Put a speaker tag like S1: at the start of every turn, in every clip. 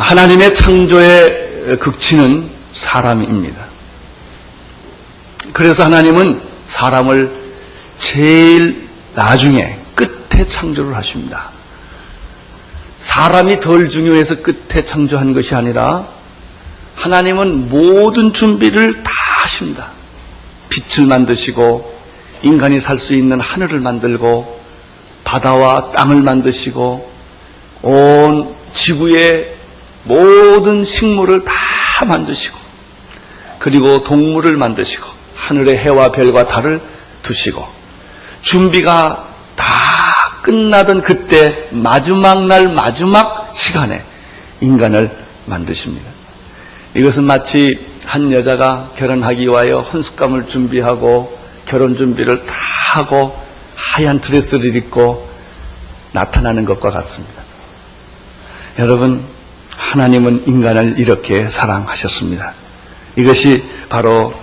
S1: 하나님의 창조의 극치는 사람입니다. 그래서 하나님은 사람을 제일 나중에 끝에 창조를 하십니다. 사람이 덜 중요해서 끝에 창조한 것이 아니라 하나님은 모든 준비를 다 하십니다. 빛을 만드시고 인간이 살 수 있는 하늘을 만들고 바다와 땅을 만드시고 온 지구의 모든 식물을 다 만드시고 그리고 동물을 만드시고 하늘의 해와 별과 달을 두시고 준비가 다 끝나던 그때 마지막 날 마지막 시간에 인간을 만드십니다. 이것은 마치 한 여자가 결혼하기 위하여 혼숙감을 준비하고 결혼 준비를 다 하고 하얀 드레스를 입고 나타나는 것과 같습니다. 여러분, 하나님은 인간을 이렇게 사랑하셨습니다. 이것이 바로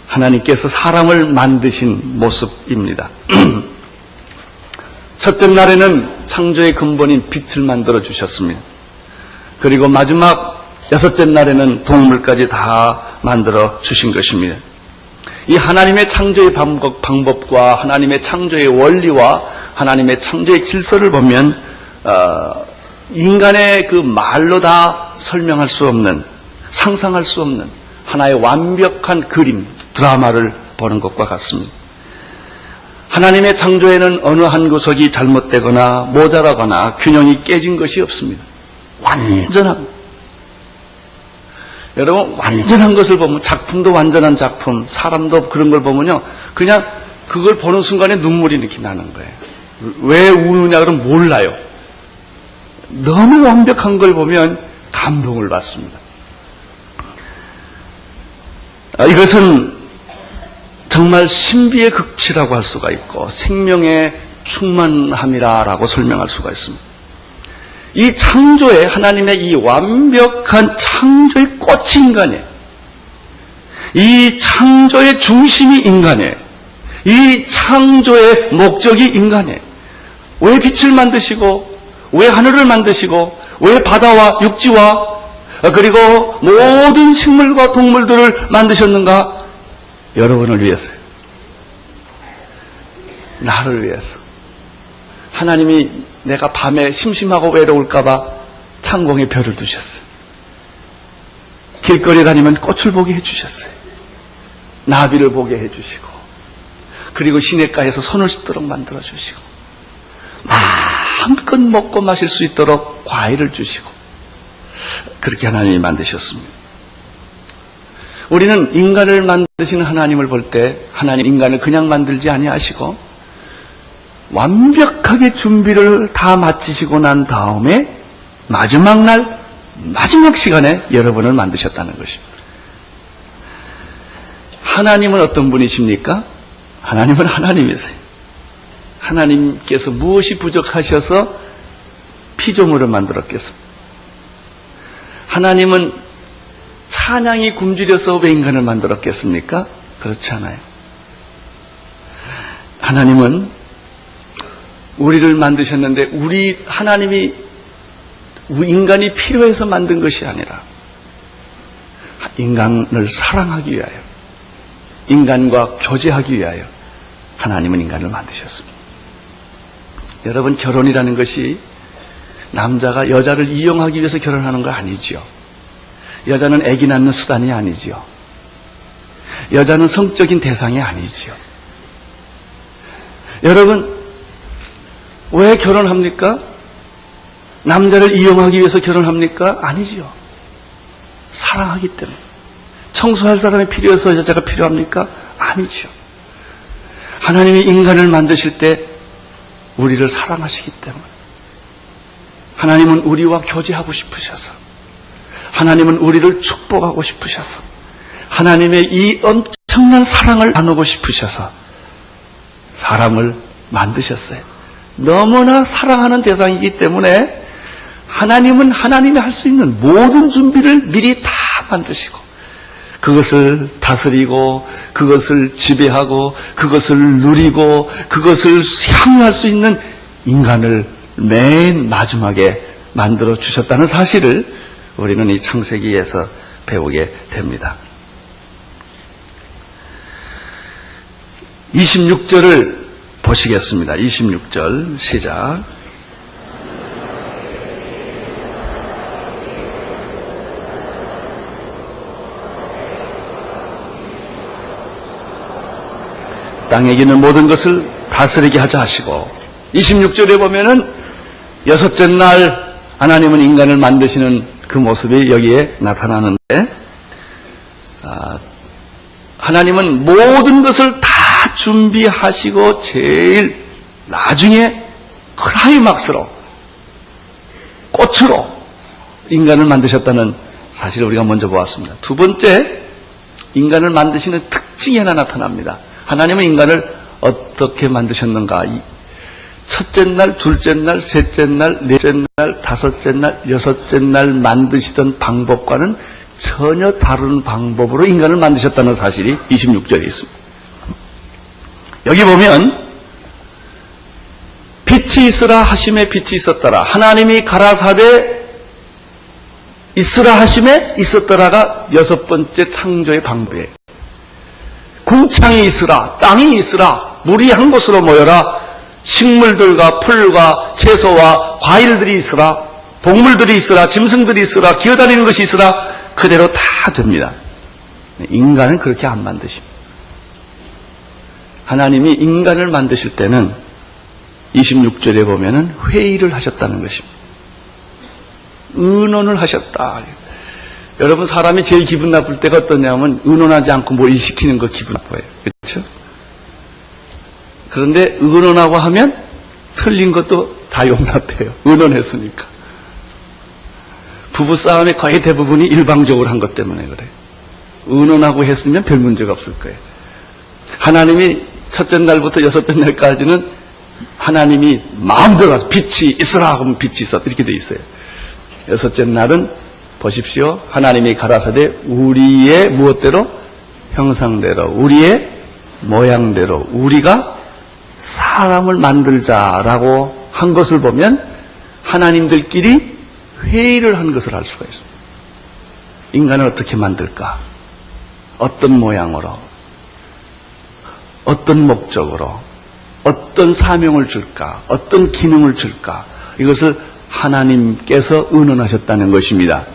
S1: 하나님께서 사람을 만드신 모습입니다. 첫째 날에는 창조의 근본인 빛을 만들어 주셨습니다. 그리고 마지막 여섯째 날에는 동물까지 다 만들어 주신 것입니다. 이 하나님의 창조의 방법과 하나님의 창조의 원리와 하나님의 창조의 질서를 보면 인간의 그 말로 다 설명할 수 없는, 상상할 수 없는 하나의 완벽한 그림, 드라마를 보는 것과 같습니다. 하나님의 창조에는 어느 한 구석이 잘못되거나 모자라거나 균형이 깨진 것이 없습니다. 완전한, 여러분, 완전한 것을 보면, 작품도 완전한 작품, 사람도 그런 걸 보면요, 그냥 그걸 보는 순간에 눈물이 이렇게 나는 거예요. 왜 우느냐 그러면 몰라요. 너무 완벽한 걸 보면 감동을 받습니다. 이것은 정말 신비의 극치라고 할 수가 있고 생명의 충만함이라고 설명할 수가 있습니다. 이 창조의 하나님의 이 완벽한 창조의 꽃이 인간이에요. 이 창조의 중심이 인간이에요. 이 창조의 목적이 인간이에요. 왜 빛을 만드시고 왜 하늘을 만드시고 왜 바다와 육지와 그리고 모든 식물과 동물들을 만드셨는가? 여러분을 위해서요. 나를 위해서. 하나님이 내가 밤에 심심하고 외로울까봐 창공에 별을 두셨어요. 길거리 다니면 꽃을 보게 해주셨어요. 나비를 보게 해주시고 그리고 시냇가에서 손을 씻도록 만들어주시고 마음껏 먹고 마실 수 있도록 과일을 주시고 그렇게 하나님이 만드셨습니다. 우리는 인간을 만드시는 하나님을 볼 때 하나님 인간을 그냥 만들지 아니하시고 완벽하게 준비를 다 마치시고 난 다음에 마지막 날 마지막 시간에 여러분을 만드셨다는 것입니다. 하나님은 어떤 분이십니까? 하나님은 하나님이세요. 하나님께서 무엇이 부족하셔서 피조물을 만들었겠습니까? 하나님은 찬양이 굶주려서 왜 인간을 만들었겠습니까? 그렇지 않아요. 하나님은 우리를 만드셨는데 하나님이 인간이 필요해서 만든 것이 아니라 인간을 사랑하기 위하여 인간과 교제하기 위하여 하나님은 인간을 만드셨습니다. 여러분, 결혼이라는 것이 남자가 여자를 이용하기 위해서 결혼하는 거 아니죠. 여자는 아기 낳는 수단이 아니죠. 여자는 성적인 대상이 아니죠. 여러분, 왜 결혼합니까? 남자를 이용하기 위해서 결혼합니까? 아니죠. 사랑하기 때문에. 청소할 사람이 필요해서 여자가 필요합니까? 아니죠. 하나님이 인간을 만드실 때 우리를 사랑하시기 때문에 하나님은 우리와 교제하고 싶으셔서 하나님은 우리를 축복하고 싶으셔서 하나님의 이 엄청난 사랑을 나누고 싶으셔서 사람을 만드셨어요. 너무나 사랑하는 대상이기 때문에 하나님은 하나님이 할 수 있는 모든 준비를 미리 다 만드시고 그것을 다스리고 그것을 지배하고 그것을 누리고 그것을 향유할 수 있는 인간을 맨 마지막에 만들어 주셨다는 사실을 우리는 이 창세기에서 배우게 됩니다. 26절을 보시겠습니다. 26절 시작. 땅에 있는 모든 것을 다스리게 하자 하시고, 26절에 보면은 여섯째 날 하나님은 인간을 만드시는 그 모습이 여기에 나타나는데, 하나님은 모든 것을 다 준비하시고 제일 나중에 클라이막스로, 꽃으로 인간을 만드셨다는 사실을 우리가 먼저 보았습니다. 두 번째, 인간을 만드시는 특징이 하나 나타납니다. 하나님은 인간을 어떻게 만드셨는가? 첫째 날, 둘째 날, 셋째 날, 넷째 날, 다섯째 날, 여섯째 날 만드시던 방법과는 전혀 다른 방법으로 인간을 만드셨다는 사실이 26절에 있습니다. 여기 보면 빛이 있으라 하심에 빛이 있었더라. 하나님이 가라사대 있으라 하심에 있었더라가 여섯 번째 창조의 방법이에요. 궁창이 있으라, 땅이 있으라, 물이 한 곳으로 모여라, 식물들과 풀과 채소와 과일들이 있으라, 동물들이 있으라, 짐승들이 있으라, 기어다니는 것이 있으라, 그대로 다 됩니다. 인간은 그렇게 안 만드십니다. 하나님이 인간을 만드실 때는 26절에 보면은 회의를 하셨다는 것입니다. 의논을 하셨다. 여러분, 사람이 제일 기분 나쁠 때가 어떠냐면 의논하지 않고 뭘 시키는 거 기분 나빠요. 그렇죠? 그런데 의논하고 하면 틀린 것도 다 용납해요. 의논했으니까. 부부싸움의 거의 대부분이 일방적으로 한 것 때문에 그래요. 의논하고 했으면 별 문제가 없을 거예요. 하나님이 첫째 날부터 여섯째 날까지는 하나님이 마음대로 가서 빛이 있으라 하면 빛이 있었다. 이렇게 돼 있어요. 여섯째 날은 보십시오. 하나님이 가라사대 우리의 무엇대로? 형상대로, 우리의 모양대로 우리가 사람을 만들자라고 한 것을 보면 하나님들끼리 회의를 한 것을 알 수가 있습니다. 인간을 어떻게 만들까? 어떤 모양으로? 어떤 목적으로? 어떤 사명을 줄까? 어떤 기능을 줄까? 이것을 하나님께서 의논하셨다는 것입니다.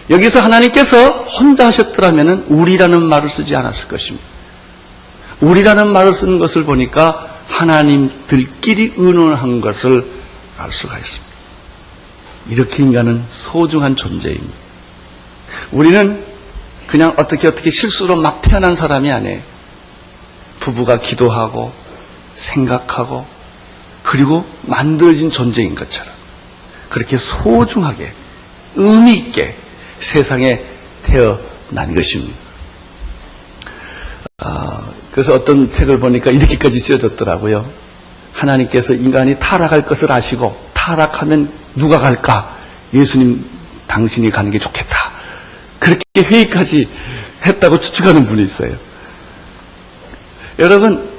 S1: 여기서 하나님께서 혼자 하셨더라면 우리라는 말을 쓰지 않았을 것입니다. 우리라는 말을 쓴 것을 보니까 하나님들끼리 의논한 것을 알 수가 있습니다. 이렇게 인간은 소중한 존재입니다. 우리는 그냥 어떻게 실수로 막 태어난 사람이 아니에요. 부부가 기도하고 생각하고 그리고 만들어진 존재인 것처럼 그렇게 소중하게 의미 있게 세상에 태어난 것입니다. 그래서 어떤 책을 보니까 이렇게까지 쓰여졌더라고요. 하나님께서 인간이 타락할 것을 아시고 타락하면 누가 갈까? 예수님 당신이 가는 게 좋겠다. 그렇게 회의까지 했다고 추측하는 분이 있어요. 여러분,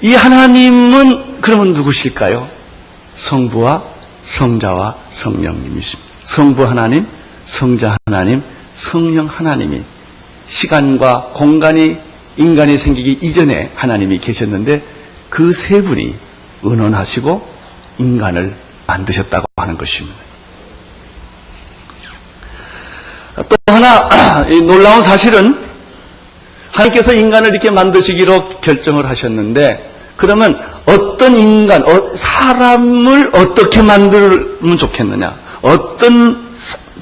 S1: 이 하나님은 그러면 누구실까요? 성부와 성자와 성령님이십니다. 성부 하나님, 성자 하나님, 성령 하나님이 시간과 공간이 인간이 생기기 이전에 하나님이 계셨는데 그 세 분이 의논하시고 인간을 만드셨다고 하는 것입니다. 또 하나 놀라운 사실은 하나님께서 인간을 이렇게 만드시기로 결정을 하셨는데 그러면 어떤 인간, 사람을 어떻게 만들면 좋겠느냐? 어떤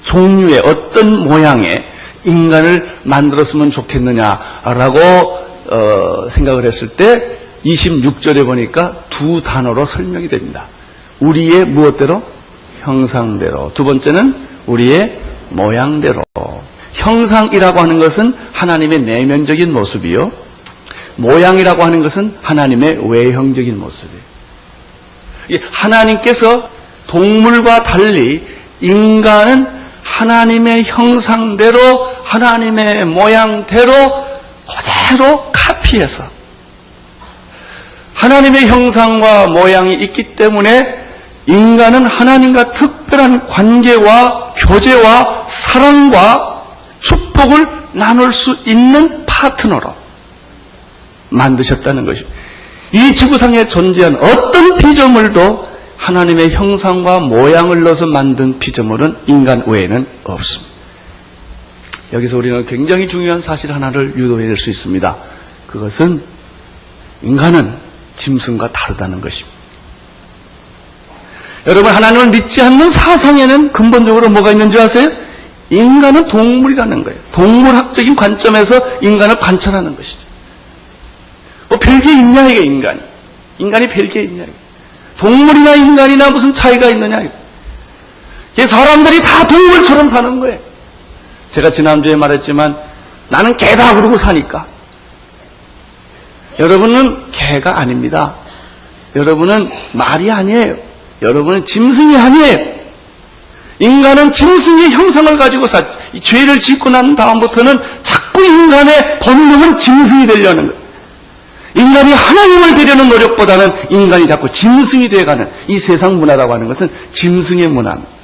S1: 종류의, 어떤 모양의 인간을 만들었으면 좋겠느냐라고 생각을 했을 때 26절에 보니까 두 단어로 설명이 됩니다. 우리의 무엇대로? 형상대로. 두 번째는 우리의 모양대로. 형상이라고 하는 것은 하나님의 내면적인 모습이요. 모양이라고 하는 것은 하나님의 외형적인 모습이에요. 하나님께서 동물과 달리 인간은 하나님의 형상대로 하나님의 모양대로 그대로 카피해서 하나님의 형상과 모양이 있기 때문에 인간은 하나님과 특별한 관계와 교제와 사랑과 축복을 나눌 수 있는 파트너로 만드셨다는 것입니다. 이 지구상에 존재한 어떤 피조물도 하나님의 형상과 모양을 넣어서 만든 피조물은 인간 외에는 없습니다. 여기서 우리는 굉장히 중요한 사실 하나를 유도해낼 수 있습니다. 그것은 인간은 짐승과 다르다는 것입니다. 여러분, 하나님을 믿지 않는 사상에는 근본적으로 뭐가 있는 줄 아세요? 인간은 동물이라는 거예요. 동물학적인 관점에서 인간을 관찰하는 것이죠. 뭐 별게 있냐 이게 인간이. 인간이 별게 있냐 이게. 동물이나 인간이나 무슨 차이가 있느냐 이게. 사람들이 다 동물처럼 사는 거예요. 제가 지난주에 말했지만 나는 개다 그러고 사니까. 여러분은 개가 아닙니다. 여러분은 말이 아니에요. 여러분은 짐승이 아니에요. 인간은 짐승의 형상을 가지고 이 죄를 짓고 난 다음부터는 자꾸 인간의 본능은 짐승이 되려는 거예요. 인간이 하나님을 되려는 노력보다는 인간이 자꾸 짐승이 되어가는 이 세상 문화라고 하는 것은 짐승의 문화입니다.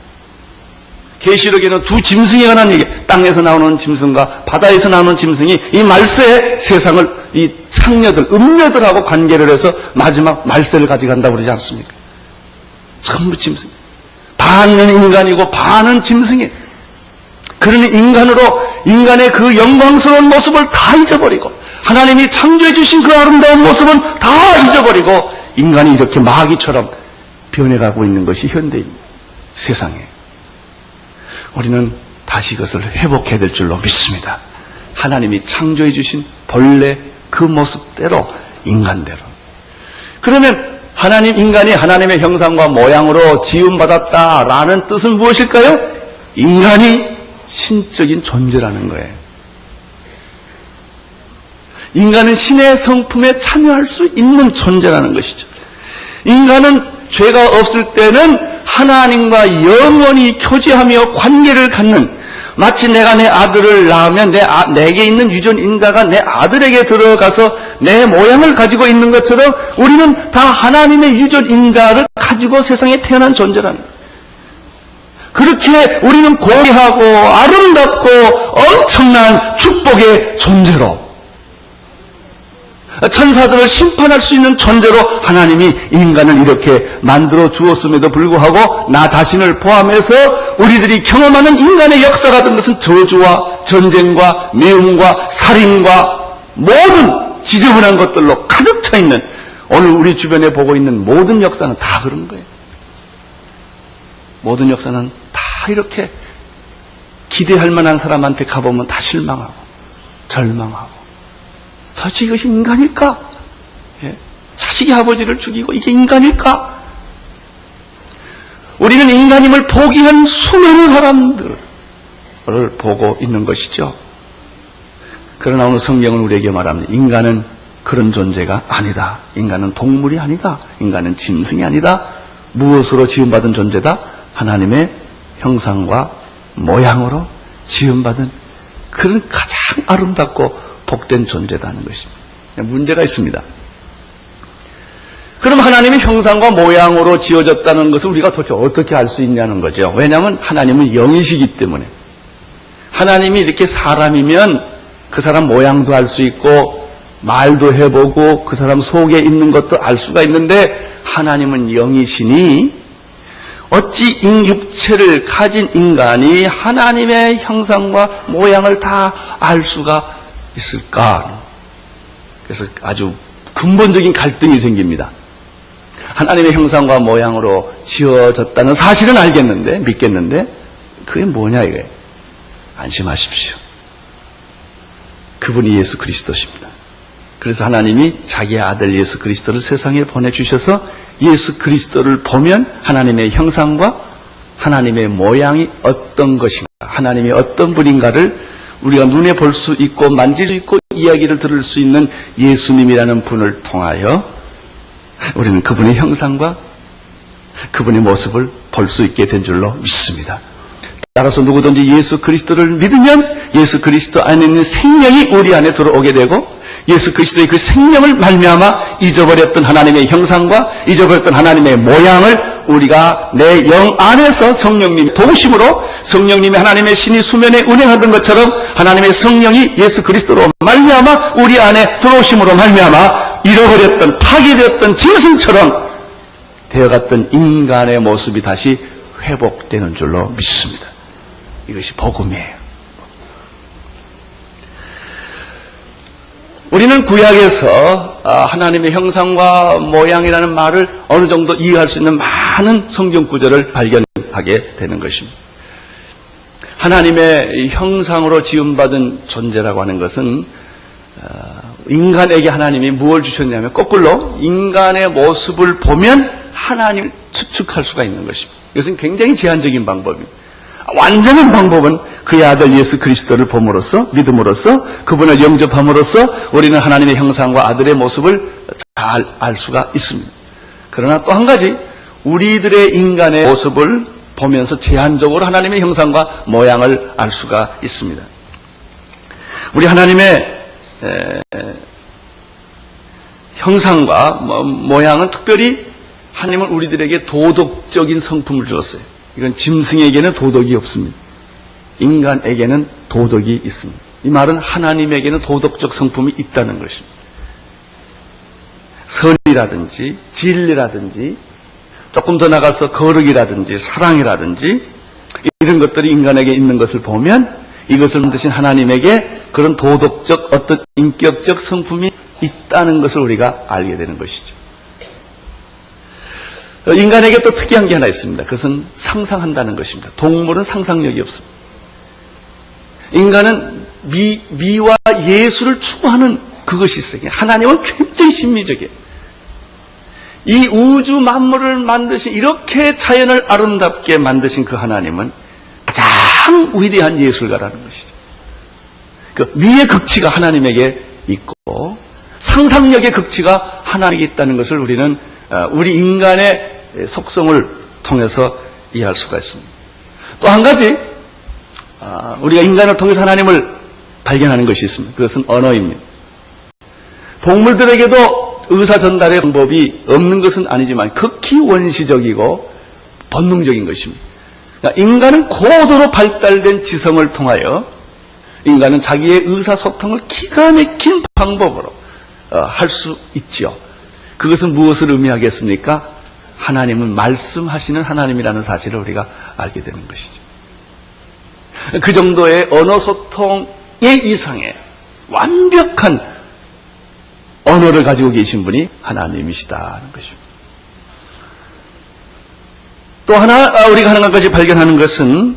S1: 계시록에는 두 짐승에 관한 얘기, 땅에서 나오는 짐승과 바다에서 나오는 짐승이 이 말세의 세상을 이 창녀들, 음녀들하고 관계를 해서 마지막 말세를 가져간다고 그러지 않습니까? 전부 짐승. 반은 인간이고 반은 짐승이에요. 그러니 인간의 그 영광스러운 모습을 다 잊어버리고 하나님이 창조해 주신 그 아름다운 모습은 다 잊어버리고 인간이 이렇게 마귀처럼 변해가고 있는 것이 현대입니다. 세상에. 우리는 다시 이것을 회복해야 될 줄로 믿습니다. 하나님이 창조해 주신 본래 그 모습대로 인간대로. 그러면 인간이 하나님의 형상과 모양으로 지음받았다라는 뜻은 무엇일까요? 인간이 신적인 존재라는 거예요. 인간은 신의 성품에 참여할 수 있는 존재라는 것이죠. 인간은 죄가 없을 때는 하나님과 영원히 교제하며 관계를 갖는, 마치 내가 내 아들을 낳으면 내게 있는 유전 인자가 내 아들에게 들어가서 내 모양을 가지고 있는 것처럼 우리는 다 하나님의 유전 인자를 가지고 세상에 태어난 존재라는 거예요. 그렇게 우리는 고귀하고 아름답고 엄청난 축복의 존재로, 천사들을 심판할 수 있는 존재로 하나님이 인간을 이렇게 만들어 주었음에도 불구하고 나 자신을 포함해서 우리들이 경험하는 인간의 역사 같은 것은 저주와 전쟁과 미움과 살인과 모든 지저분한 것들로 가득 차 있는, 오늘 우리 주변에 보고 있는 모든 역사는 다 그런 거예요. 모든 역사는 다 이렇게 기대할 만한 사람한테 가보면 다 실망하고 절망하고. 도대체 이것이 인간일까? 예? 자식이 아버지를 죽이고 이게 인간일까? 우리는 인간임을 포기한 수많은 사람들을 보고 있는 것이죠. 그러나 오늘 성경은 우리에게 말합니다. 인간은 그런 존재가 아니다. 인간은 동물이 아니다. 인간은 짐승이 아니다. 무엇으로 지음받은 존재다? 하나님의 형상과 모양으로 지음받은 그런 가장 아름답고 복된 존재다는 것입니다. 문제가 있습니다. 그럼 하나님의 형상과 모양으로 지어졌다는 것을 우리가 도대체 어떻게 알 수 있냐는 거죠. 왜냐하면 하나님은 영이시기 때문에. 하나님이 이렇게 사람이면 그 사람 모양도 알 수 있고 말도 해보고 그 사람 속에 있는 것도 알 수가 있는데, 하나님은 영이시니 어찌 육체를 가진 인간이 하나님의 형상과 모양을 다 알 수가 있을까? 그래서 아주 근본적인 갈등이 생깁니다. 하나님의 형상과 모양으로 지어졌다는 사실은 알겠는데, 믿겠는데, 그게 뭐냐 이거예요. 안심하십시오. 그분이 예수 그리스도십니다. 그래서 하나님이 자기의 아들 예수 그리스도를 세상에 보내주셔서 예수 그리스도를 보면 하나님의 형상과 하나님의 모양이 어떤 것인가, 하나님이 어떤 분인가를 우리가 눈에 볼 수 있고 만질 수 있고 이야기를 들을 수 있는 예수님이라는 분을 통하여 우리는 그분의 형상과 그분의 모습을 볼 수 있게 된 줄로 믿습니다. 따라서 누구든지 예수 그리스도를 믿으면 예수 그리스도 안에 있는 생명이 우리 안에 들어오게 되고, 예수 그리스도의 그 생명을 말미암아 잊어버렸던 하나님의 형상과 잊어버렸던 하나님의 모양을 우리가 내 영 안에서 성령님의 도우심으로 성령님이 하나님의 신이 수면에 운행하던 것처럼 하나님의 성령이 예수 그리스도로 말미암아 우리 안에 들어오심으로 말미암아 잃어버렸던 파괴되었던 짐승처럼 되어갔던 인간의 모습이 다시 회복되는 줄로 믿습니다. 이것이 복음이에요. 우리는 구약에서 하나님의 형상과 모양이라는 말을 어느 정도 이해할 수 있는 많은 성경 구절을 발견하게 되는 것입니다. 하나님의 형상으로 지음받은 존재라고 하는 것은 인간에게 하나님이 무엇을 주셨냐면 거꾸로 인간의 모습을 보면 하나님을 추측할 수가 있는 것입니다. 이것은 굉장히 제한적인 방법입니다. 완전한 방법은 그의 아들 예수 그리스도를 봄으로써 믿음으로써 그분을 영접함으로써 우리는 하나님의 형상과 아들의 모습을 잘 알 수가 있습니다. 그러나 또 한 가지 우리들의 인간의 모습을 보면서 제한적으로 하나님의 형상과 모양을 알 수가 있습니다. 우리 하나님의 형상과 모양은 특별히 하나님은 우리들에게 도덕적인 성품을 주었어요. 이건 짐승에게는 도덕이 없습니다. 인간에게는 도덕이 있습니다. 이 말은 하나님에게는 도덕적 성품이 있다는 것입니다. 선이라든지 진리라든지 조금 더 나가서 거룩이라든지 사랑이라든지 이런 것들이 인간에게 있는 것을 보면 이것을 만드신 하나님에게 그런 도덕적 어떤 인격적 성품이 있다는 것을 우리가 알게 되는 것이죠. 인간에게 또 특이한 게 하나 있습니다. 그것은 상상한다는 것입니다. 동물은 상상력이 없습니다. 인간은 미와 예술을 추구하는 그것이 있어요. 하나님은 굉장히 심미적이에요. 이 우주 만물을 만드신 이렇게 자연을 아름답게 만드신 그 하나님은 가장 위대한 예술가라는 것이죠. 그 미의 극치가 하나님에게 있고 상상력의 극치가 하나님에게 있다는 것을 우리는 우리 인간의 속성을 통해서 이해할 수가 있습니다. 또 한 가지 우리가 인간을 통해서 하나님을 발견하는 것이 있습니다. 그것은 언어입니다. 동물들에게도 의사 전달의 방법이 없는 것은 아니지만 극히 원시적이고 본능적인 것입니다. 그러니까 인간은 고도로 발달된 지성을 통하여 인간은 자기의 의사소통을 기가 막힌 방법으로 할 수 있지요. 그것은 무엇을 의미하겠습니까? 하나님은 말씀하시는 하나님이라는 사실을 우리가 알게 되는 것이죠. 그 정도의 언어 소통의 이상의 완벽한 언어를 가지고 계신 분이 하나님이시다는 것입니다. 또 하나 우리가 한 가지 발견하는 것은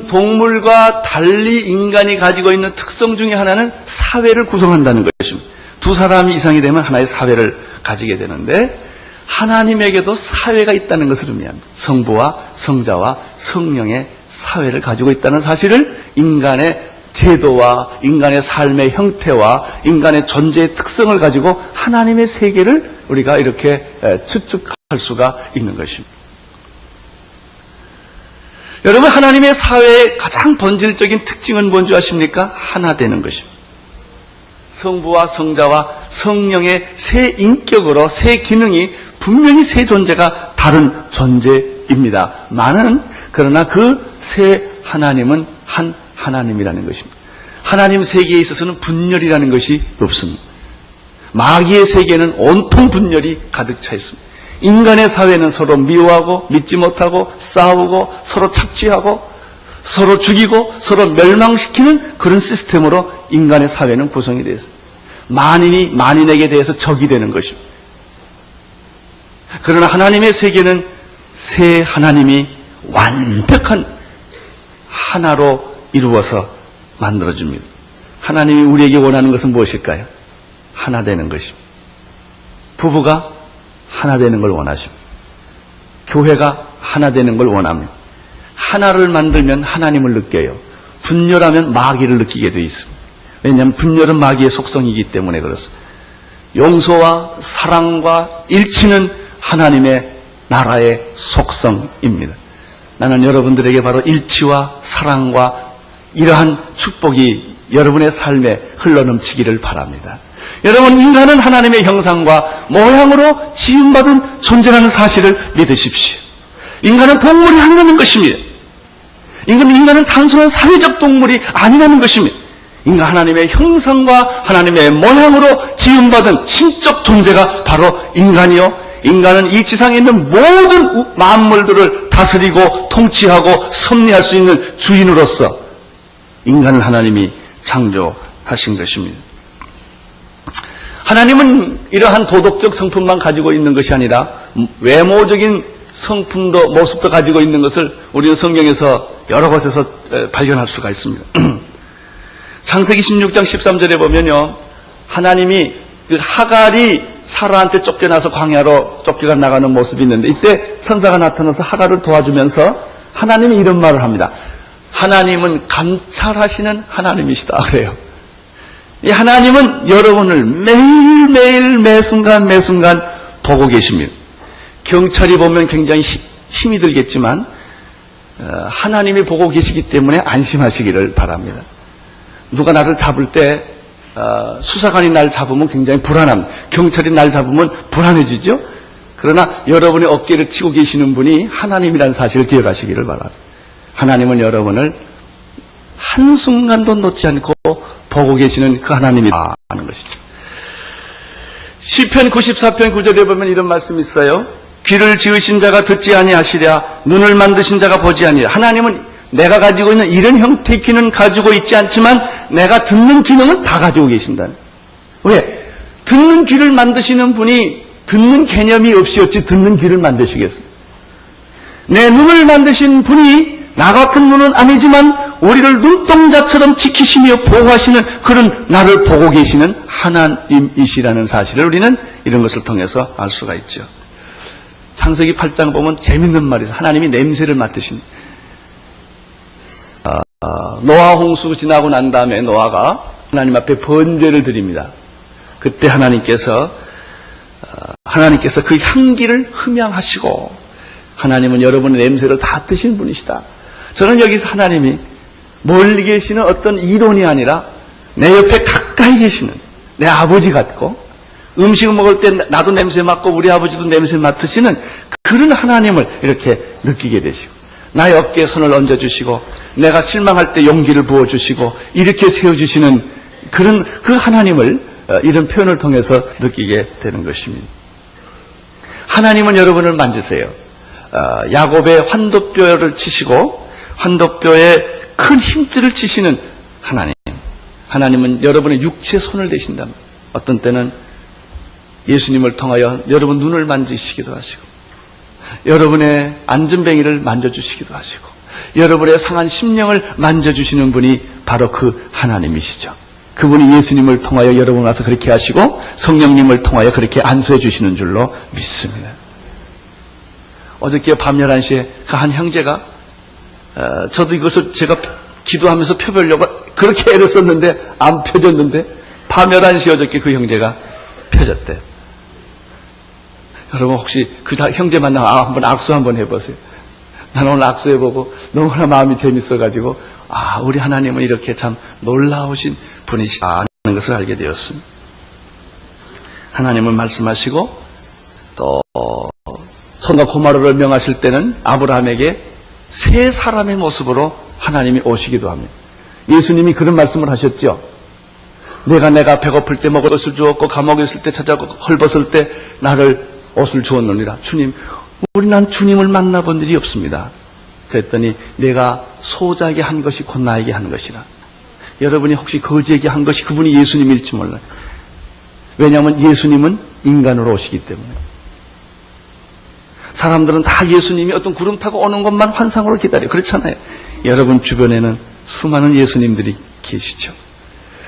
S1: 동물과 달리 인간이 가지고 있는 특성 중에 하나는 사회를 구성한다는 것입니다. 두 사람이 이상이 되면 하나의 사회를 가지게 되는데 하나님에게도 사회가 있다는 것을 의미합니다. 성부와 성자와 성령의 사회를 가지고 있다는 사실을 인간의 제도와 인간의 삶의 형태와 인간의 존재의 특성을 가지고 하나님의 세계를 우리가 이렇게 추측할 수가 있는 것입니다. 여러분, 하나님의 사회의 가장 본질적인 특징은 뭔지 아십니까? 하나 되는 것입니다. 성부와 성자와 성령의 세 인격으로 세 기능이 분명히 세 존재가 다른 존재입니다. 그러나 그 세 하나님은 한 하나님이라는 것입니다. 하나님 세계에 있어서는 분열이라는 것이 없습니다. 마귀의 세계는 온통 분열이 가득 차 있습니다. 인간의 사회는 서로 미워하고 믿지 못하고 싸우고 서로 착취하고 서로 죽이고 서로 멸망시키는 그런 시스템으로 인간의 사회는 구성이 되어 있습니다. 만인이 만인에게 대해서 적이 되는 것입니다. 그러나 하나님의 세계는 세 하나님이 완벽한 하나로 이루어서 만들어줍니다. 하나님이 우리에게 원하는 것은 무엇일까요? 하나 되는 것입니다. 부부가 하나 되는 걸 원하십니다. 교회가 하나 되는 걸 원합니다. 하나를 만들면 하나님을 느껴요. 분열하면 마귀를 느끼게 되어 있습니다. 왜냐하면 분열은 마귀의 속성이기 때문에 그렇습니다. 용서와 사랑과 일치는 하나님의 나라의 속성입니다. 나는 여러분들에게 바로 일치와 사랑과 이러한 축복이 여러분의 삶에 흘러넘치기를 바랍니다. 여러분, 인간은 하나님의 형상과 모양으로 지음받은 존재라는 사실을 믿으십시오. 인간은 동물이 아니라는 것입니다. 인간은 단순한 사회적 동물이 아니라는 것입니다. 인간 하나님의 형상과 하나님의 모양으로 지음받은 신적 존재가 바로 인간이요. 인간은 이 지상에 있는 모든 만물들을 다스리고 통치하고 섭리할 수 있는 주인으로서 인간을 하나님이 창조하신 것입니다. 하나님은 이러한 도덕적 성품만 가지고 있는 것이 아니라 외모적인 성품도 모습도 가지고 있는 것을 우리는 성경에서 여러 곳에서 발견할 수가 있습니다. 창세기 16장 13절에 보면요, 하나님이 그 하갈이 사라한테 쫓겨나서 광야로 쫓겨가 나가는 모습이 있는데, 이때 선사가 나타나서 하갈을 도와주면서 하나님이 이런 말을 합니다. 하나님은 감찰하시는 하나님이시다 그래요. 이 하나님은 여러분을 매일매일 매순간 보고 계십니다. 경찰이 보면 굉장히 힘이 들겠지만 하나님이 보고 계시기 때문에 안심하시기를 바랍니다. 누가 나를 잡을 때 수사관이 날 잡으면 굉장히 불안합니다. 경찰이 날 잡으면 불안해지죠. 그러나 여러분의 어깨를 치고 계시는 분이 하나님이라는 사실을 기억하시기를 바랍니다. 하나님은 여러분을 한순간도 놓지 않고 보고 계시는 그 하나님이라는 것이죠. 시편 94편 9절에 보면 이런 말씀이 있어요. 귀를 지으신 자가 듣지 아니하시랴, 눈을 만드신 자가 보지 아니하랴. 하나님은 내가 가지고 있는 이런 형태의 귀는 가지고 있지 않지만 내가 듣는 기능은 다 가지고 계신다. 왜? 듣는 귀를 만드시는 분이 듣는 개념이 없이 어찌 듣는 귀를 만드시겠어요? 내 눈을 만드신 분이 나 같은 눈은 아니지만 우리를 눈동자처럼 지키시며 보호하시는 그런 나를 보고 계시는 하나님이시라는 사실을 우리는 이런 것을 통해서 알 수가 있죠. 창세기 8장 보면 재밌는 말이에요. 하나님이 냄새를 맡으신. 노아 홍수 지나고 난 다음에 노아가 하나님 앞에 번제를 드립니다. 그때 하나님께서 그 향기를 흠양하시고, 하나님은 여러분의 냄새를 다 맡으신 분이시다. 저는 여기서 하나님이 멀리 계시는 어떤 이론이 아니라 내 옆에 가까이 계시는 내 아버지 같고, 음식을 먹을 때 나도 냄새 맡고 우리 아버지도 냄새 맡으시는 그런 하나님을 이렇게 느끼게 되시고, 나의 어깨에 손을 얹어주시고, 내가 실망할 때 용기를 부어주시고, 이렇게 세워주시는 그런 그 하나님을 이런 표현을 통해서 느끼게 되는 것입니다. 하나님은 여러분을 만지세요. 야곱의 환도뼈를 치시고 환도뼈에 큰 힘줄을 치시는 하나님. 하나님은 여러분의 육체에 손을 대신다. 어떤 때는 예수님을 통하여 여러분 눈을 만지시기도 하시고, 여러분의 안전뱅이를 만져주시기도 하시고, 여러분의 상한 심령을 만져주시는 분이 바로 그 하나님이시죠. 그분이 예수님을 통하여 여러분 와서 그렇게 하시고 성령님을 통하여 그렇게 안수해 주시는 줄로 믿습니다. 어저께 밤 11시에 그 한 형제가 저도 이것을 제가 기도하면서 펴보려고 그렇게 애를 썼는데 안 펴졌는데 밤 11시 어저께 그 형제가 펴졌대요. 여러분 혹시 그 형제 만나면 한번 악수 한번 해보세요. 나는 오늘 악수해보고 너무나 마음이 재밌어가지고 우리 하나님은 이렇게 참 놀라우신 분이시다는 것을 알게 되었습니다. 하나님은 말씀하시고 또 소돔과 고모라를 명하실 때는 아브라함에게 세 사람의 모습으로 하나님이 오시기도 합니다. 예수님이 그런 말씀을 하셨죠. 내가 배고플 때 먹을 것을 주었고 감옥에 있을 때 찾아오고 헐벗을 때 나를 옷을 주었느니라. 주님, 난 주님을 만나본 일이 없습니다. 그랬더니 내가 소자에게 한 것이 곧 나에게 한 것이라. 여러분이 혹시 거지에게 한 것이 그분이 예수님일지 몰라요. 왜냐하면 예수님은 인간으로 오시기 때문에. 사람들은 다 예수님이 어떤 구름 타고 오는 것만 환상으로 기다려요. 그렇잖아요. 여러분 주변에는 수많은 예수님들이 계시죠.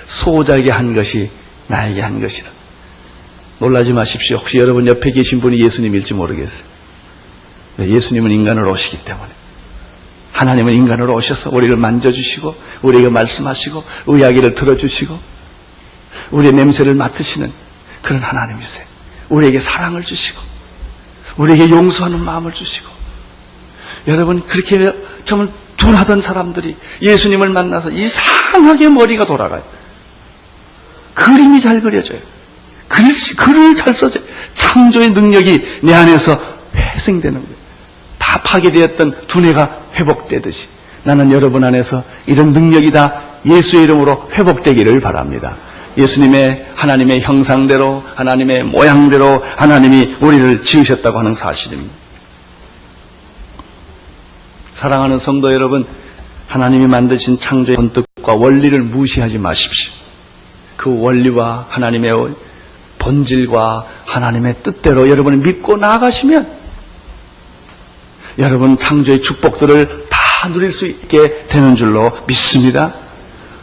S1: 소자에게 한 것이 나에게 한 것이라. 놀라지 마십시오. 혹시 여러분 옆에 계신 분이 예수님일지 모르겠어요. 예수님은 인간으로 오시기 때문에. 하나님은 인간으로 오셔서 우리를 만져주시고 우리에게 말씀하시고 우리 이야기를 들어주시고 우리의 냄새를 맡으시는 그런 하나님이세요. 우리에게 사랑을 주시고 우리에게 용서하는 마음을 주시고, 여러분 그렇게 정말 둔하던 사람들이 예수님을 만나서 이상하게 머리가 돌아가요. 그림이 잘 그려져요. 글을 잘 써져요. 창조의 능력이 내 안에서 회생되는 거예요. 다 파괴되었던 두뇌가 회복되듯이 나는 여러분 안에서 이런 능력이 다 예수의 이름으로 회복되기를 바랍니다. 예수님의 하나님의 형상대로 하나님의 모양대로 하나님이 우리를 지으셨다고 하는 사실입니다. 사랑하는 성도 여러분, 하나님이 만드신 창조의 본뜻과 원리를 무시하지 마십시오. 그 원리와 하나님의 본질과 하나님의 뜻대로 여러분이 믿고 나아가시면 여러분 창조의 축복들을 다 누릴 수 있게 되는 줄로 믿습니다.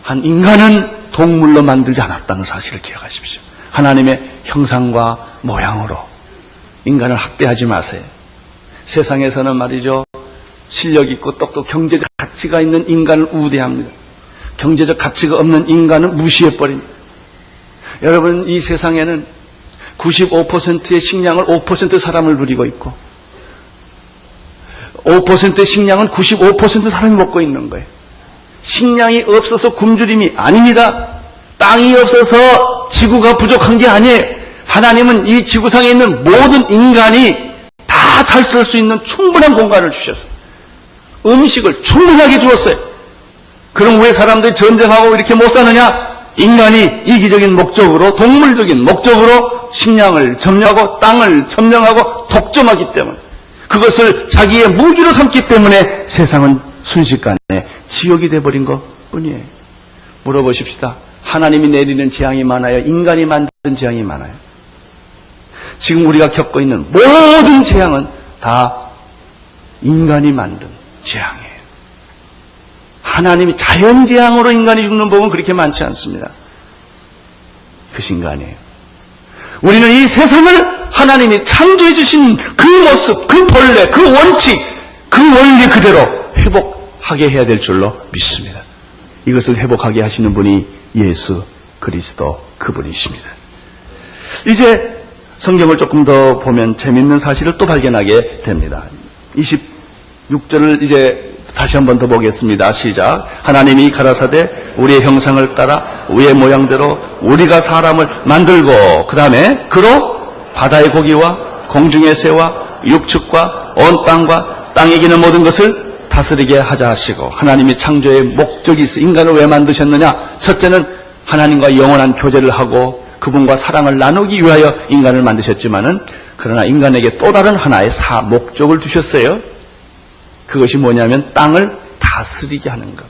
S1: 한 인간은 동물로 만들지 않았다는 사실을 기억하십시오. 하나님의 형상과 모양으로 인간을 학대하지 마세요. 세상에서는 말이죠, 실력 있고 똑똑 경제적 가치가 있는 인간을 우대합니다. 경제적 가치가 없는 인간은 무시해버립니다. 여러분, 이 세상에는 95%의 식량을 5% 사람을 누리고 있고 5%의 식량은 95% 사람이 먹고 있는 거예요. 식량이 없어서 굶주림이 아닙니다. 땅이 없어서 지구가 부족한 게 아니에요. 하나님은 이 지구상에 있는 모든 인간이 다 잘 쓸 수 있는 충분한 공간을 주셨어요. 음식을 충분하게 주었어요. 그럼 왜 사람들이 전쟁하고 이렇게 못 사느냐? 인간이 이기적인 목적으로, 동물적인 목적으로 식량을 점령하고 땅을 점령하고 독점하기 때문에, 그것을 자기의 무기로 삼기 때문에 세상은 순식간에 지옥이 돼버린 것 뿐이에요. 물어보십시다. 하나님이 내리는 재앙이 많아요? 인간이 만든 재앙이 많아요? 지금 우리가 겪고 있는 모든 재앙은 다 인간이 만든 재앙이에요. 하나님이 자연재앙으로 인간이 죽는 법은 그렇게 많지 않습니다. 그것이 인간이에요. 우리는 이 세상을 하나님이 창조해 주신 그 모습, 그 본래, 그 원칙, 그 원리 그대로 회복하게 해야 될 줄로 믿습니다. 이것을 회복하게 하시는 분이 예수 그리스도 그분이십니다. 이제 성경을 조금 더 보면 재밌는 사실을 또 발견하게 됩니다. 26절을 이제 다시 한 번 더 보겠습니다. 시작. 하나님이 가라사대 우리의 형상을 따라 우리의 모양대로 우리가 사람을 만들고, 그 다음에 그로 바다의 고기와 공중의 새와 육축과 온 땅과 땅에 기는 모든 것을 다스리게 하자 하시고, 하나님이 창조의 목적이 있어. 인간을 왜 만드셨느냐? 첫째는 하나님과 영원한 교제를 하고 그분과 사랑을 나누기 위하여 인간을 만드셨지만은, 그러나 인간에게 또 다른 하나의 목적을 주셨어요. 그것이 뭐냐면 땅을 다스리게 하는 것.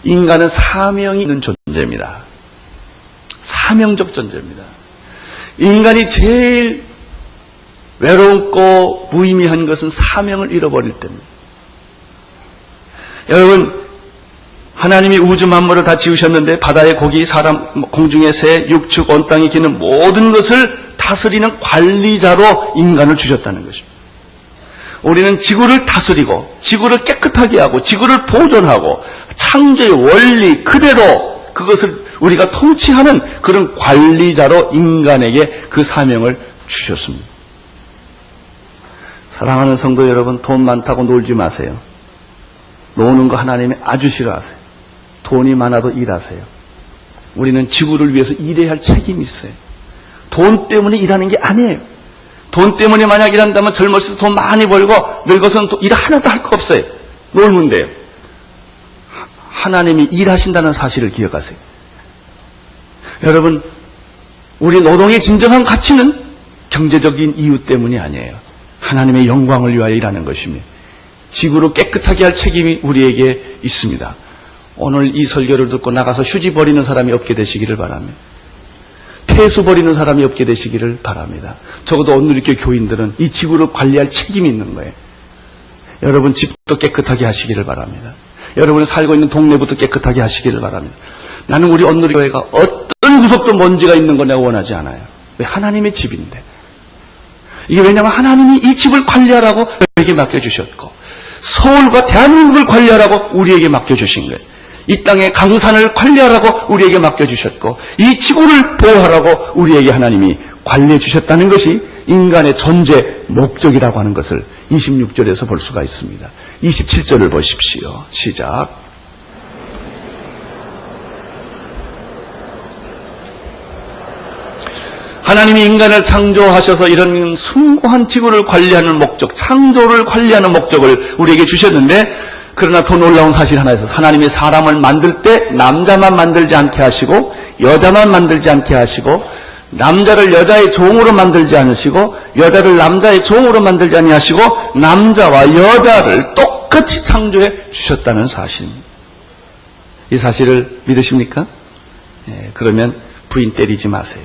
S1: 인간은 사명이 있는 존재입니다. 사명적 존재입니다. 인간이 제일 외롭고 무의미한 것은 사명을 잃어버릴 때입니다. 여러분, 하나님이 우주 만물을 다 지으셨는데 바다의 고기, 사람, 공중의 새, 육축, 온 땅에 기는 모든 것을 다스리는 관리자로 인간을 주셨다는 것입니다. 우리는 지구를 다스리고 지구를 깨끗하게 하고 지구를 보존하고 창조의 원리 그대로 그것을 우리가 통치하는 그런 관리자로 인간에게 그 사명을 주셨습니다. 사랑하는 성도 여러분, 돈 많다고 놀지 마세요. 노는 거 하나님이 아주 싫어하세요. 돈이 많아도 일하세요. 우리는 지구를 위해서 일해야 할 책임이 있어요. 돈 때문에 일하는 게 아니에요. 돈 때문에 만약 일한다면 젊었을 때 돈 많이 벌고 늙어서는 일 하나도 할 거 없어요. 놀면 돼요. 하나님이 일하신다는 사실을 기억하세요. 여러분, 우리 노동의 진정한 가치는 경제적인 이유 때문이 아니에요. 하나님의 영광을 위하여 일하는 것입니다. 지구를 깨끗하게 할 책임이 우리에게 있습니다. 오늘 이 설교를 듣고 나가서 휴지 버리는 사람이 없게 되시기를 바랍니다. 폐수 버리는 사람이 없게 되시기를 바랍니다. 적어도 오늘 이렇게 교인들은 이 지구를 관리할 책임이 있는 거예요. 여러분 집도 깨끗하게 하시기를 바랍니다. 여러분이 살고 있는 동네부터 깨끗하게 하시기를 바랍니다. 나는 우리 온누리교회가 어떤 구석도 먼지가 있는 거 내가 원하지 않아요. 왜? 하나님의 집인데. 이게 왜냐하면 하나님이 이 집을 관리하라고 우리에게 맡겨주셨고, 서울과 대한민국을 관리하라고 우리에게 맡겨주신 거예요. 이 땅의 강산을 관리하라고 우리에게 맡겨주셨고, 이 지구를 보호하라고 우리에게 하나님이 관리해 주셨다는 것이 인간의 존재 목적이라고 하는 것을 26절에서 볼 수가 있습니다. 27절을 보십시오. 시작. 하나님이 인간을 창조하셔서 이런 숭고한 지구를 관리하는 목적, 창조를 관리하는 목적을 우리에게 주셨는데, 그러나 더 놀라운 사실 하나 있어요. 하나님이 사람을 만들 때 남자만 만들지 않게 하시고 여자만 만들지 않게 하시고 남자를 여자의 종으로 만들지 않으시고 여자를 남자의 종으로 만들지 아니하시고 남자와 여자를 똑같이 창조해 주셨다는 사실입니다. 이 사실을 믿으십니까? 그러면 부인 때리지 마세요.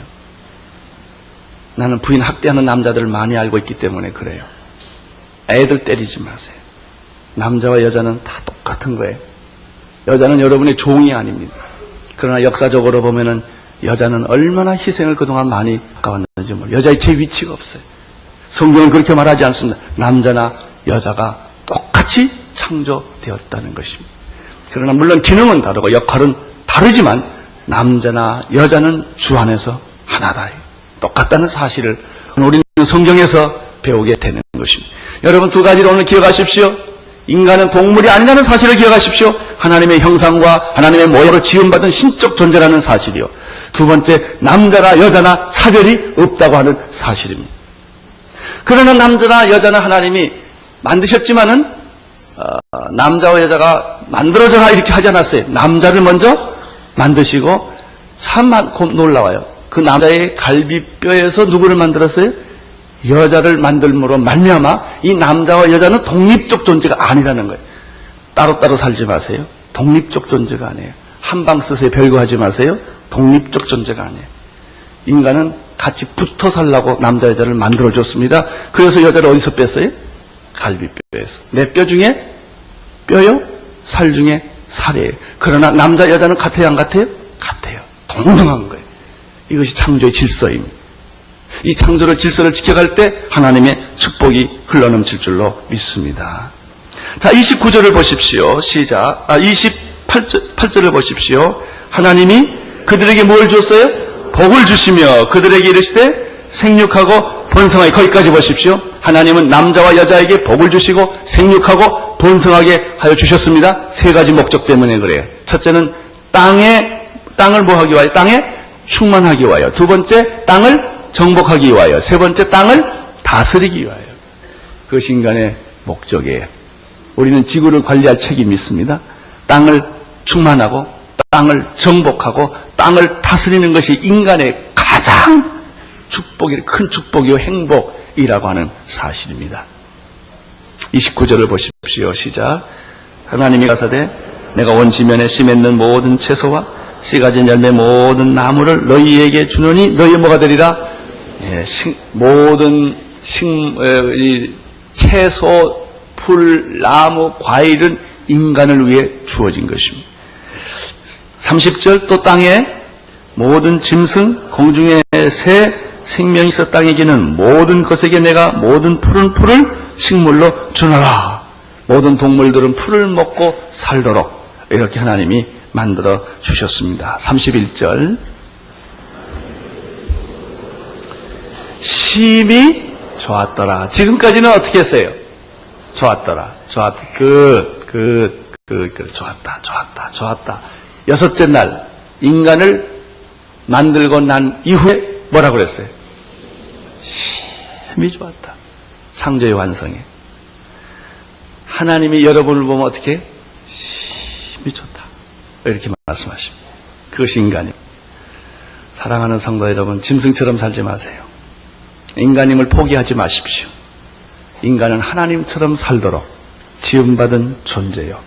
S1: 나는 부인 학대하는 남자들을 많이 알고 있기 때문에 그래요. 애들 때리지 마세요. 남자와 여자는 다 똑같은 거예요. 여자는 여러분의 종이 아닙니다. 그러나 역사적으로 보면은 여자는 얼마나 희생을 그동안 많이 가왔는지 몰라요. 여자의 제 위치가 없어요. 성경은 그렇게 말하지 않습니다. 남자나 여자가 똑같이 창조되었다는 것입니다. 그러나 물론 기능은 다르고 역할은 다르지만 남자나 여자는 주 안에서 하나다. 똑같다는 사실을 우리는 성경에서 배우게 되는 것입니다. 여러분 두 가지를 오늘 기억하십시오. 인간은 동물이 아니라는 사실을 기억하십시오. 하나님의 형상과 하나님의 모양으로 지음받은 신적 존재라는 사실이요. 두 번째, 남자나 여자나 차별이 없다고 하는 사실입니다. 그러나 남자나 여자나 하나님이 만드셨지만은 남자와 여자가 만들어져라 이렇게 하지 않았어요. 남자를 먼저 만드시고 참 놀라워요. 그 남자의 갈비뼈에서 누구를 만들었어요? 여자를 만들므로 말미암아 이 남자와 여자는 독립적 존재가 아니라는 거예요. 따로따로 살지 마세요. 독립적 존재가 아니에요. 한방 쓰세요. 별거 하지 마세요. 독립적 존재가 아니에요. 인간은 같이 붙어 살라고 남자 여자를 만들어줬습니다. 그래서 여자를 어디서 뺐어요? 갈비뼈에서. 내 뼈 중에 뼈요? 살 중에 살이에요. 그러나 남자 여자는 같아요? 안 같아요? 같아요. 동등한 거예요. 이것이 창조의 질서입니다. 이 창조의 질서를 지켜갈 때 하나님의 축복이 흘러넘칠 줄로 믿습니다. 자, 29절을 보십시오. 시작. 28절을 보십시오. 하나님이 그들에게 뭘 줬어요? 복을 주시며 그들에게 이르시되 생육하고 번성하게. 거기까지 보십시오. 하나님은 남자와 여자에게 복을 주시고 생육하고 번성하게 하여 주셨습니다. 세 가지 목적 때문에 그래요. 첫째는 땅을 뭐 하기 위하여? 땅에 충만하기 위하여. 두 번째, 땅을 정복하기 위하여. 세 번째, 땅을 다스리기 위하여. 그것이 인간의 목적이에요. 우리는 지구를 관리할 책임이 있습니다. 땅을 충만하고 땅을 정복하고 땅을 다스리는 것이 인간의 가장 큰 축복이요 행복이라고 하는 사실입니다. 29절을 보십시오. 시작. 하나님이 가사대 내가 온 지면에 씨 맺는 모든 채소와 씨 가진 열매 모든 나무를 너희에게 주노니 너희 뭐가 되리라? 모든 채소, 풀, 나무, 과일은 인간을 위해 주어진 것입니다. 30절 또 땅에 모든 짐승, 공중의 새, 생명이 있어 땅에 기는 모든 것에게 내가 모든 푸른 풀을 식물로 주노라. 모든 동물들은 풀을 먹고 살도록 이렇게 하나님이 만들어 주셨습니다. 31절 심히 좋았더라. 지금까지는 어떻게 했어요? 좋았더라. 좋았다. 여섯째 날 인간을 만들고 난 이후에 뭐라고 그랬어요? 심히 좋았다. 창조의 완성에. 하나님이 여러분을 보면 어떻게 해요? 심히 좋다. 이렇게 말씀하십니다. 그것이 인간입니다. 사랑하는 성도 여러분, 짐승처럼 살지 마세요. 인간임을 포기하지 마십시오. 인간은 하나님처럼 살도록 지음받은 존재요.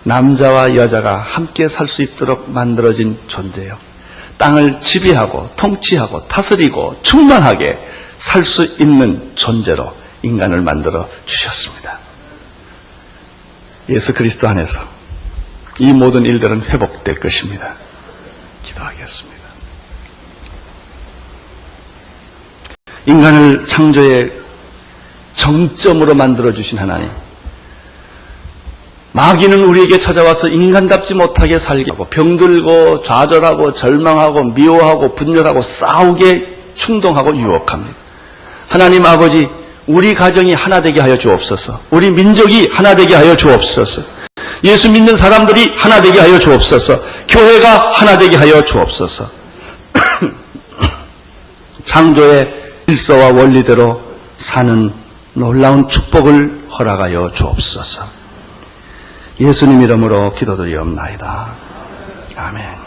S1: 남자와 여자가 함께 살 수 있도록 만들어진 존재요. 땅을 지배하고 통치하고 다스리고 충만하게 살 수 있는 존재로 인간을 만들어 주셨습니다. 예수 그리스도 안에서 이 모든 일들은 회복될 것입니다. 기도하겠습니다. 인간을 창조의 정점으로 만들어주신 하나님, 마귀는 우리에게 찾아와서 인간답지 못하게 살게 하고 병들고 좌절하고 절망하고 미워하고 분열하고 싸우게 충동하고 유혹합니다. 하나님 아버지, 우리 가정이 하나 되게 하여 주옵소서. 우리 민족이 하나 되게 하여 주옵소서. 예수 믿는 사람들이 하나 되게 하여 주옵소서. 교회가 하나 되게 하여 주옵소서. 창조의 질서와 원리대로 사는 놀라운 축복을 허락하여 주옵소서. 예수님 이름으로 기도드리옵나이다. 아멘.